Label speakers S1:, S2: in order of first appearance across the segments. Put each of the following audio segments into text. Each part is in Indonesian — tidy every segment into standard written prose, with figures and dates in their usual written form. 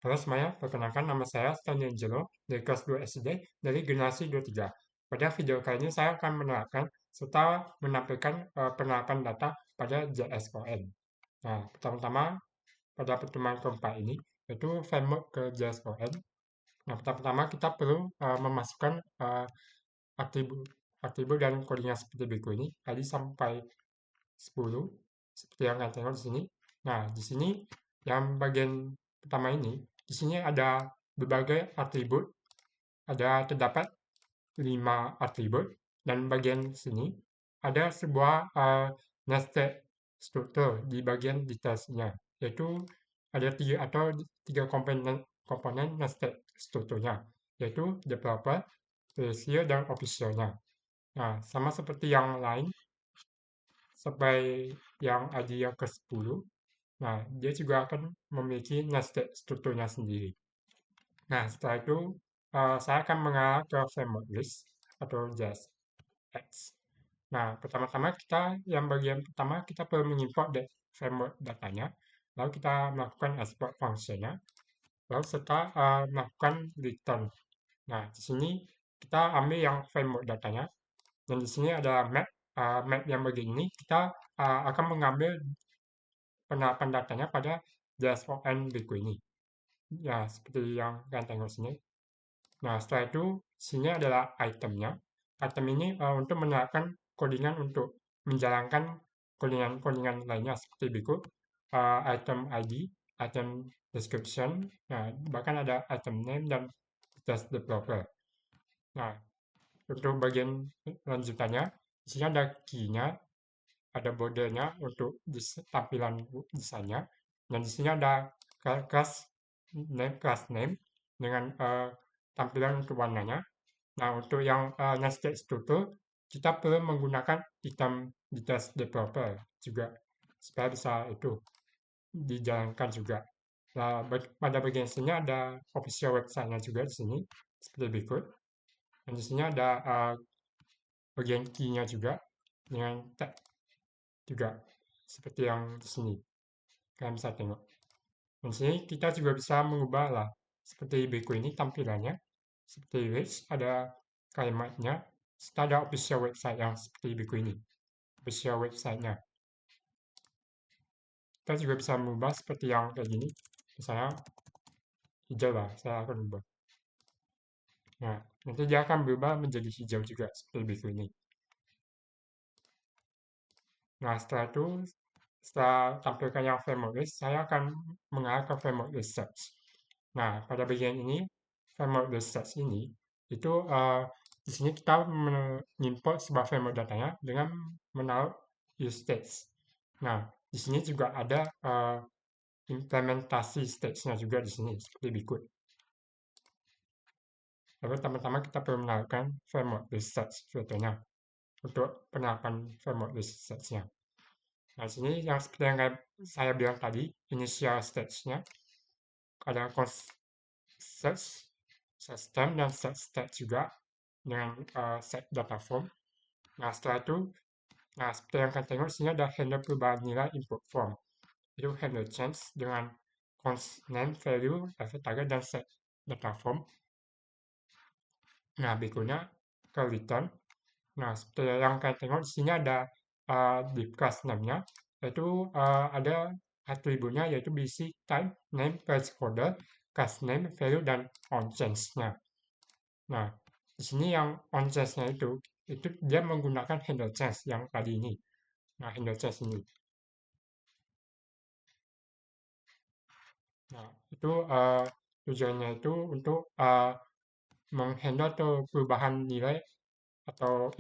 S1: Halo semuanya, perkenalkan nama saya Stanley Angelo dari kelas 2 SD dari generasi 23. Pada video kali ini saya akan menerapkan serta menampilkan penerapan data pada JSON. Nah, pertama-tama pada pertemuan keempat ini, yaitu framework ke JSON. Nah, pertama-tama kita perlu memasukkan atribut, atribut dan kodenya seperti berikut ini, tadi sampai 10, seperti yang kalian tengok di sini. Nah, di sini yang bagian pertama ini, di sini ada berbagai atribut, terdapat 5 atribut, dan bagian sini ada sebuah nested struktur di bagian detailsnya, yaitu ada tiga komponen nested strukturnya, yaitu developer, treasure, dan officialnya. Nah, sama seperti yang lain, sampai yang ID yang ke-10. Nah, dia juga akan memiliki nested strukturnya sendiri. Nah, setelah itu saya akan mengarah ke framework list atau JSX. Nah, pertama-tama yang bagian pertama kita perlu mengimport framework datanya, lalu kita melakukan export functionnya, lalu serta melakukan return. Nah, di sini kita ambil yang framework datanya, dan di sini ada map yang begini kita akan mengambil penerapan datanya pada JSON berikut ini. Ya, seperti yang kalian tengok sini. Nah, setelah itu, sini adalah itemnya. Item ini untuk menerapkan codingan untuk menjalankan codingan-codingan lainnya seperti berikut. Item ID, item description, nah, bahkan ada item name dan test developer. Nah, untuk bagian lanjutannya, di sini ada key-nya, ada bordernya untuk tampilan desainnya, dan di sini ada class name dengan tampilan untuk warnanya. Nah, untuk yang nested struktur, kita perlu menggunakan item details developer juga supaya bisa itu dijalankan juga. Nah, pada bagian sini ada official website-nya juga di sini seperti berikut. Dan di sini ada bagian key-nya juga dengan tag juga seperti yang di sini. Kalian bisa tengok. Dan sini kita juga bisa mengubah lah seperti berikut ini tampilannya. Seperti list ada kalimatnya. Serta ada official website yang seperti berikut ini. Official website-nya. Kita juga bisa mengubah seperti yang kayak gini. Misalnya hijau lah, saya akan ubah. Nah, nanti dia akan berubah menjadi hijau juga seperti berikut ini. Nah, setelah itu, setelah tampilkan yang framework list, saya akan mengarah ke framework list search. Nah, pada bagian ini, framework list search ini, itu di sini kita mengimport sebuah framework datanya dengan menaruh use stage. Nah, di sini juga ada implementasi stage-nya juga di sini, seperti berikut. Lalu pertama-tama kita perlu menaruhkan framework list search filternya untuk penerapan framework list search-nya. Nah, di sini yang seperti yang saya bilang tadi, initial stage-nya ada search, system, dan set state juga dengan set data form. Nah, setelah itu, nah, seperti yang kalian tengok, di sini ada handle perubahan nilai input form. Itu handle change dengan const name, value, effect target, dan set data form. Nah, berikutnya ke return. Nah, seperti yang kalian tengok, di sini ada di class name-nya, yaitu ada atributnya, yaitu basic type, name, placeholder, class name, value, dan on change-nya. Nah, di sini yang on change-nya itu dia menggunakan handle change yang tadi ini. Nah, handle change ini. Nah, itu tujuannya itu untuk menghandle perubahan nilai atau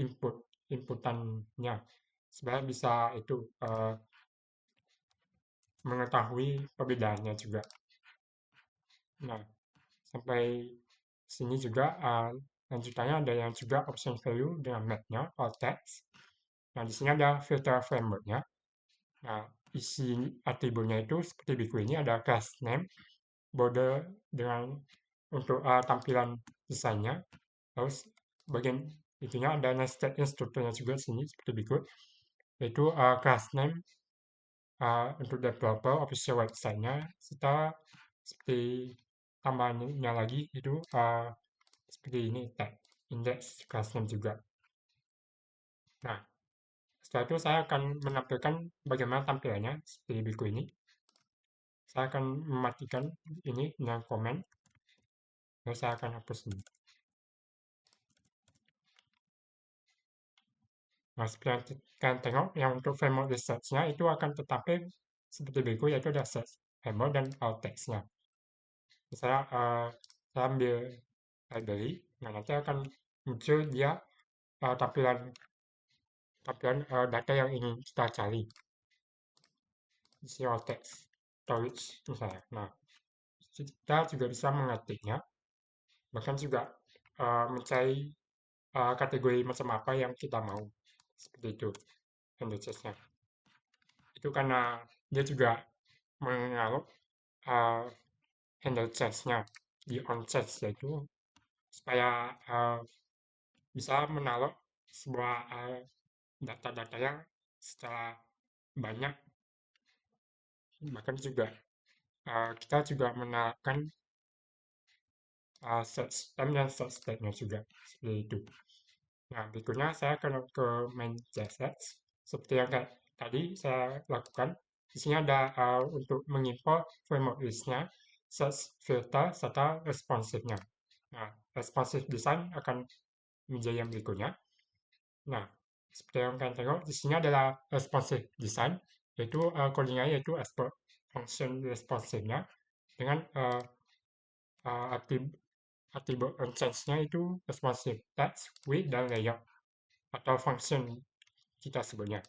S1: inputannya supaya bisa itu mengetahui perbedaannya juga. Nah, sampai sini juga lanjutannya ada yang juga option value dengan map-nya all text. Nah, di sini ada filter framework-nya. Nah, isi atributnya itu seperti berikut ini ada class name, border dengan untuk tampilan desainnya. Terus bagian itunya ada nested instructornya juga di sini seperti berikut, yaitu class name untuk developer official website-nya serta seperti tambahannya lagi itu seperti ini tag index class name juga. Nah, setelah itu saya akan menampilkan bagaimana tampilannya seperti buku ini. Saya akan mematikan ini dengan komen, lalu saya akan hapus ini. Nah, seperti yang kalian tengok, yang untuk framework research-nya itu akan tetapi seperti buku, yaitu ada search framework dan alt text-nya. Misalnya, saya ambil library, nah nanti akan muncul dia tampilan tampilan data yang ingin kita cari. Isi alt text, storage misalnya. Nah, kita juga bisa mengetiknya, bahkan juga mencari kategori macam apa yang kita mau. Seperti itu, indexesnya. Itu karena dia juga mengalok uh, handle charge-nya di on charge, yaitu supaya bisa menalok sebuah data-data yang secara banyak, bahkan juga kita juga menerapkan search time dan search state-nya juga seperti itu. Nah, berikutnya saya akan ke main JSX seperti yang kayak tadi saya lakukan. Di sini ada untuk mengimport framework list-nya, search filter, serta responsive-nya. Nah, responsive design akan menjadi yang berikutnya. Nah, seperti yang kalian tengok, di sini adalah responsive design, yaitu codingnya yaitu export function responsive-nya dengan atribut change-nya itu responsive text, width, dan layout atau function kita sebutnya.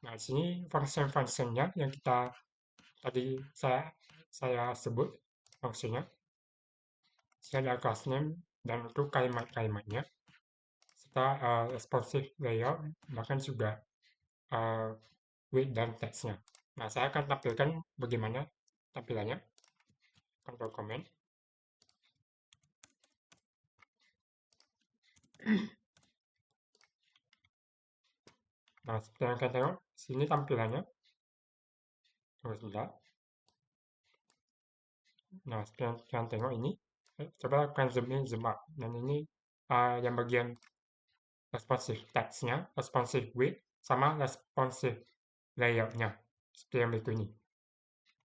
S1: Nah, di sini function-functionnya yang kita tadi saya sebut fungsinya. Saya ada class name dan untuk kalimat-kalimatnya serta responsive layout, bahkan juga uh, width dan text-nya. Nah, saya akan tampilkan bagaimana tampilannya. Control comment. Nah, seperti yang kalian tengok, sini tampilannya. Tunggu sebentar. Nah, seperti yang kalian tengok ini, coba lakukan zoom in, zoom out. Dan ini yang bagian responsive text-nya, responsive width, sama responsive layout-nya. Seperti yang berikut ini.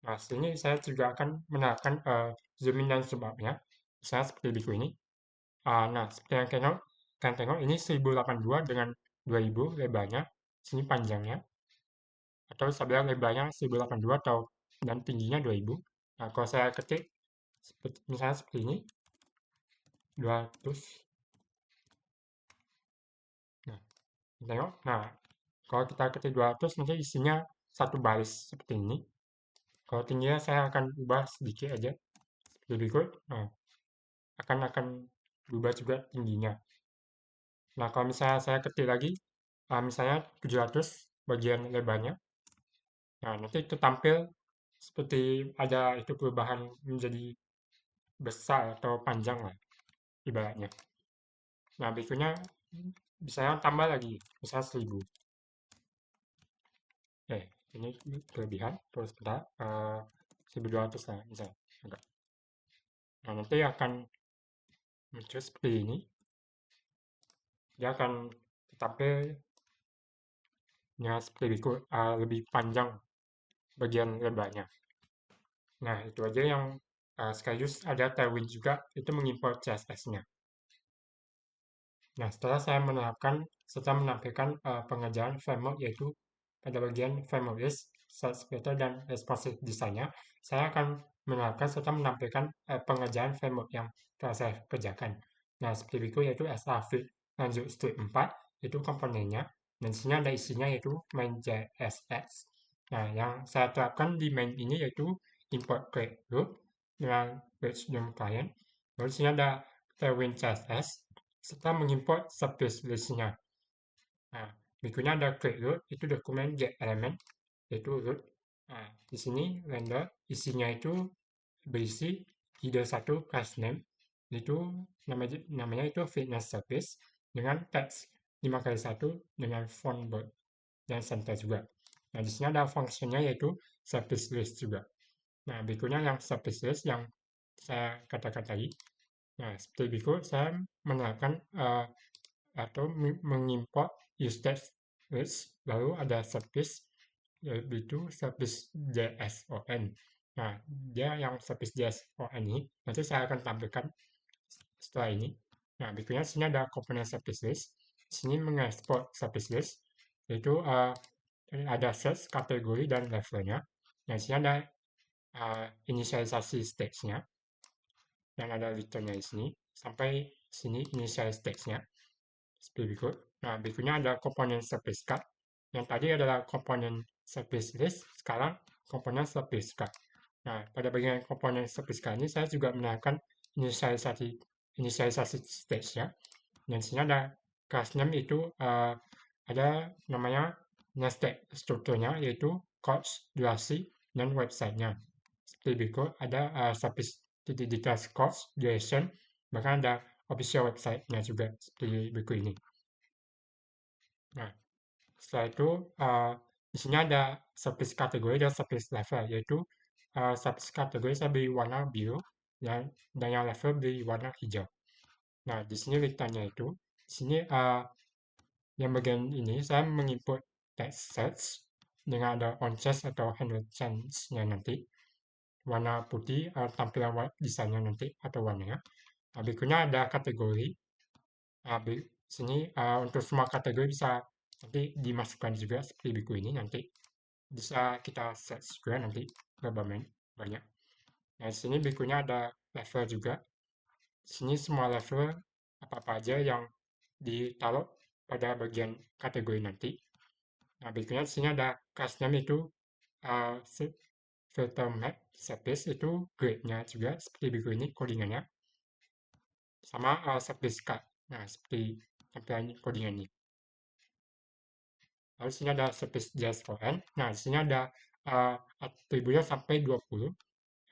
S1: Nah, sini saya juga akan menerapkan zoom in dan zoom out-nya. Misalnya seperti berikut ini. Nah, seperti yang kalian tengok, ini 1082 dengan 2000 lebarnya, sini panjangnya, atau sebelah lebarnya 1082 atau dan tingginya 2000. Nah, kalau saya ketik misalnya seperti ini, 200. Nah, tengok. Nah, kalau kita ketik 200 nanti isinya satu baris seperti ini. Kalau tingginya saya akan ubah sedikit aja seperti berikut. Nah, akan berubah juga tingginya. Nah, kalau misalnya saya ketik lagi, misalnya 700 bagian lebarnya, nah nanti itu tampil seperti ada itu perubahan menjadi besar atau panjang lah ibaratnya. Nah, berikutnya bisa tambah lagi, misalnya 1000. Ini kelebihan, terus sebentar, 1200 lah misalnya. Nah, nanti akan muncul seperti ini. Dia akan tampil seperti berikut, lebih panjang bagian lebarnya. Nah, itu aja yang sekaligus ada Tailwind juga, itu mengimport CSS-nya. Nah, setelah saya menerapkan serta menampilkan pengerjaan framework yaitu pada bagian framework list, search filter, dan responsive design-nya, saya akan menerapkan serta menampilkan pengerjaan framework yang telah saya kerjakan. Nah, seperti berikut yaitu SRFit lanjut strip 4, itu komponennya, dan sini ada isinya yaitu main.jsx. Nah, yang saya terapkan di main ini yaitu import create group dengan page name client. Lalu sini ada Tailwind CSS serta mengimport subspace list-nya. Nah, berikutnya ada create root, itu dokumen get element, yaitu root. Nah, di sini render isinya itu berisi header 1 class name, itu namanya itu fitness service dengan text 5x1 dengan font bold dan center juga. Nah, di sini ada fungsinya yaitu service list juga. Nah, berikutnya yang service list yang saya katakan tadi. Nah, seperti berikut, saya menerapkan atau mengimport usage list, lalu ada service, yaitu service JSON. Nah, dia yang service JSON ini, nanti saya akan tampilkan setelah ini. Nah, berikutnya sini ada komponen service list. Sini mengekspor service list, yaitu ada search, kategori, dan levelnya. Nah, sini ada inisialisasi stage-nya, dan ada return-nya di sini. Sampai sini inisialisasi stage-nya, seperti berikut. Nah, berikutnya ada komponen service card. Yang tadi adalah komponen service list, sekarang komponen service card. Nah, pada bagian komponen service card ini, saya juga menerapkan inisialisasi stage-nya. Dan sini ada class name itu ada namanya nested strukturnya, yaitu course, durasi, dan websitenya. Seperti berikut, ada service titik di class course, duration, bahkan ada official website-nya juga, seperti berikut ini. Nah, setelah itu di sini ada service kategori dan service level, yaitu service kategori saya beri warna biru dan yang level beri warna hijau. Nah, di sini linknya itu, di sini yang bagian ini saya menginput text search dengan ada on change atau handle change-nya nanti. Warna putih tampilan desainnya nanti atau warnanya. Berikutnya ada kategori. Sini untuk semua kategori bisa nanti dimasukkan juga seperti buku ini nanti. Bisa kita search juga nanti berapa banyak. Nah, di sini berikutnya ada level juga. Sini semua level apa-apa aja yang ditaruh pada bagian kategori nanti. Nah, berikutnya di sini ada class name itu uh, filter map service itu grade-nya juga seperti berikut ini codingannya. Sama service card. Nah, seperti tampilan codingan ini. Lalu sini ada service JSON. Nah, di sini ada atributnya sampai 20.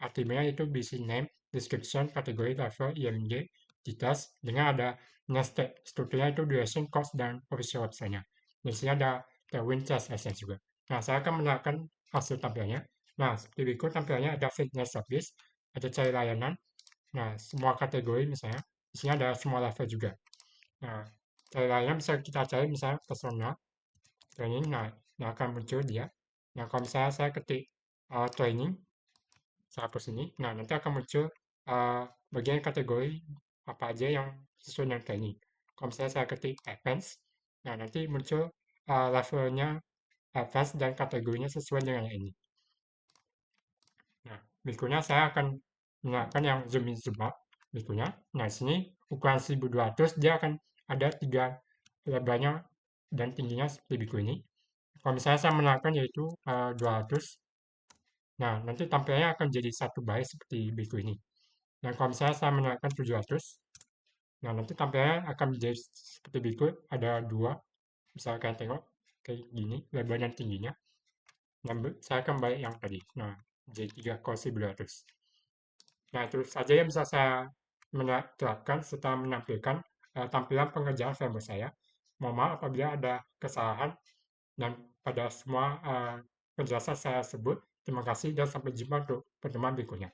S1: Atributnya itu bisa name, description, kategori, level, IMG, details, dengan ada nested. Strukturnya itu duration, cost, dan official website-nya. Di sini ada Tailwind CSS juga. Nah, saya akan menerapkan hasil tampilannya. Nah, seperti berikut tampilannya ada fitness service, ada cari layanan. Nah, semua kategori misalnya. Di sini ada semua level juga. Nah, cari layanan bisa kita cari misalnya personal, training, nah, akan muncul dia. Nah, kalau misalnya saya ketik training, saya hapus ini, nah, nanti akan muncul bagian kategori apa aja yang sesuai dengan training. Kalau misalnya saya ketik advance, nah, nanti muncul levelnya advance dan kategorinya sesuai dengan ini. Nah, berikutnya saya akan menggunakan yang zoom in zoom out berikutnya. Nah, sini ukuran 1200 dia akan ada 3 lebarnya dan tingginya seperti berikut ini. Kalau misalnya saya menerapkan yaitu 200, nah nanti tampilannya akan jadi satu baris seperti berikut ini. Dan kalau misalnya saya menerapkan 700, nah nanti tampilannya akan menjadi seperti berikut, ada dua, misalkan tengok kayak gini, lebar dan tingginya. Nah, saya akan balik yang tadi. Nah, jadi 3 kursi 200. Nah, itu saja yang bisa saya terapkan setelah menampilkan tampilan pengerjaan framework saya. Mohon maaf apabila ada kesalahan dan pada semua penjelasan saya sebut. Terima kasih dan sampai jumpa untuk pertemuan berikutnya.